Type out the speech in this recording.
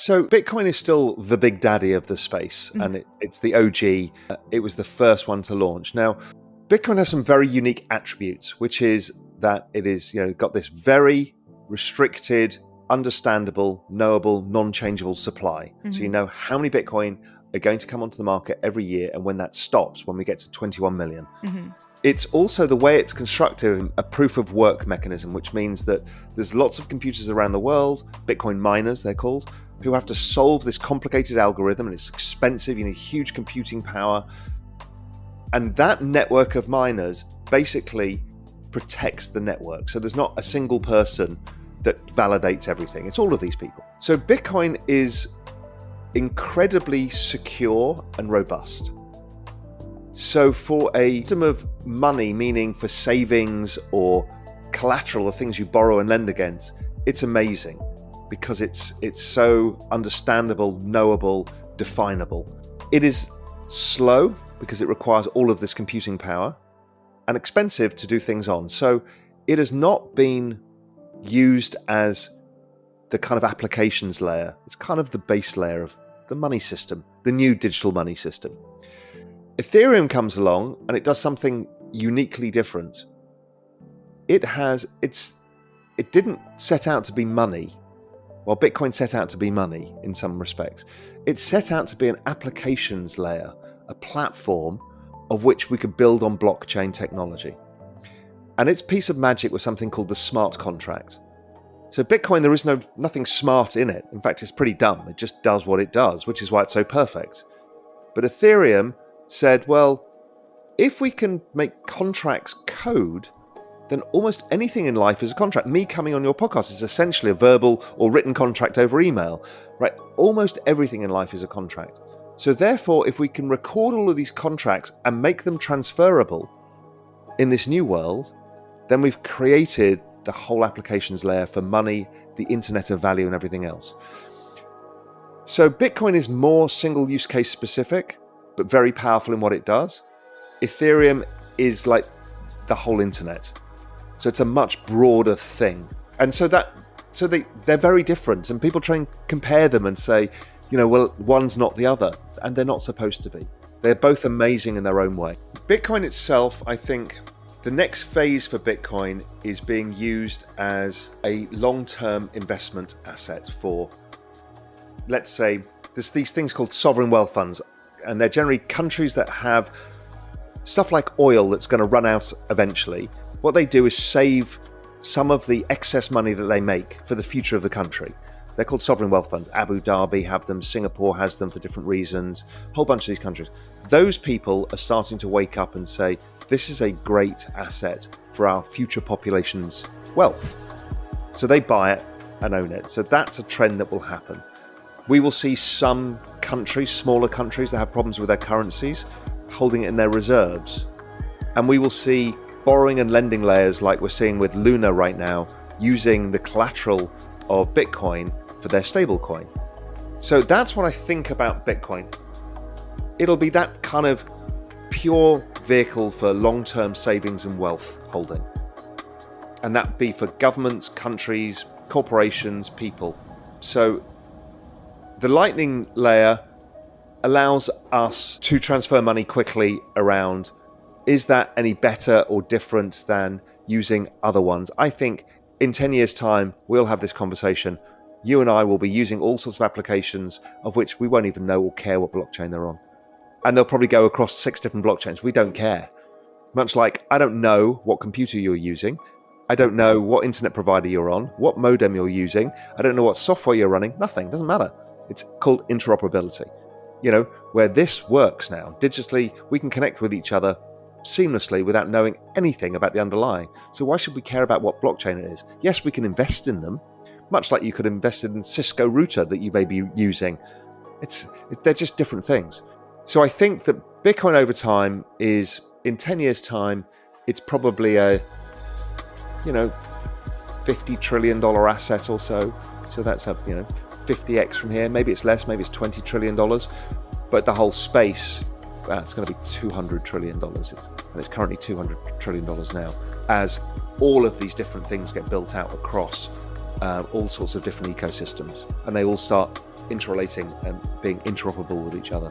So Bitcoin is still the big daddy of the space, and it's the OG. It was the first one to launch. Now, Bitcoin has some very unique attributes, which is that it is, got this very restricted, understandable, knowable, non-changeable supply. So you know how many Bitcoin are going to come onto the market every year, and when that stops, when we get to 21 million. It's also the way it's constructed, a proof of work mechanism, which means that there's lots of computers around the world, Bitcoin miners they're called, who have to solve this complicated algorithm, and it's expensive, you need huge computing power. And that network of miners basically protects the network. So there's not a single person that validates everything. It's all of these people. So Bitcoin is incredibly secure and robust. So for a system of money, meaning for savings or collateral or things you borrow and lend against, it's amazing because it's so understandable, knowable, definable. It is slow because it requires all of this computing power, and expensive to do things on. So it has not been used as the kind of applications layer. It's kind of the base layer of the money system, the new digital money system. Ethereum comes along and it does something uniquely different. It didn't set out to be money. Well, Bitcoin set out to be money in some respects. It set out to be an applications layer, a platform of which we could build on blockchain technology. And its piece of magic was something called the smart contract. So Bitcoin, there is nothing smart in it. In fact, it's pretty dumb. It just does what it does, which is why it's so perfect. But Ethereum said, well, if we can make contracts code, then almost anything in life is a contract. Me coming on your podcast is essentially a verbal or written contract over email, right? Almost everything in life is a contract. So therefore, if we can record all of these contracts and make them transferable in this new world, then we've created the whole applications layer for money, the internet of value, and everything else. So Bitcoin is more single use case specific, but very powerful in what it does. Ethereum is like the whole internet. So it's a much broader thing. And so they're very different. And people try and compare them and say, well, one's not the other. And they're not supposed to be. They're both amazing in their own way. Bitcoin itself, I think, the next phase for Bitcoin is being used as a long-term investment asset for, let's say, there's these things called sovereign wealth funds, and they're generally countries that have stuff like oil that's going to run out eventually. What they do is save some of the excess money that they make for the future of the country. They're called sovereign wealth funds. Abu Dhabi have them, Singapore has them for different reasons, a whole bunch of these countries. Those people are starting to wake up and say, this is a great asset for our future population's wealth. So they buy it and own it. So that's a trend that will happen. We will see some countries, smaller countries that have problems with their currencies, holding it in their reserves. And we will see borrowing and lending layers like we're seeing with Luna right now, using the collateral of Bitcoin for their stablecoin. So that's what I think about Bitcoin. It'll be that kind of pure vehicle for long-term savings and wealth holding. And that be for governments, countries, corporations, people. So the Lightning layer allows us to transfer money quickly around. Is that any better or different than using other ones? I think in 10 years' time, we'll have this conversation. You and I will be using all sorts of applications of which we won't even know or care what blockchain they're on. And they'll probably go across 6 different blockchains. We don't care. Much like I don't know what computer you're using. I don't know what internet provider you're on, what modem you're using. I don't know what software you're running. Nothing. Doesn't matter. It's called interoperability. Where this works now. Digitally, we can connect with each other seamlessly without knowing anything about the underlying. So why should we care about what blockchain it is? Yes, we can invest in them, much like you could invest in Cisco router that you may be using. They're just different things. So I think that Bitcoin over time is, in 10 years' time, it's probably a, $50 trillion asset or so. So that's a, 50x from here. Maybe it's less, maybe it's $20 trillion. But the whole space, it's going to be $200 trillion. And it's currently $200 trillion now, as all of these different things get built out across all sorts of different ecosystems, and they all start interrelating and being interoperable with each other.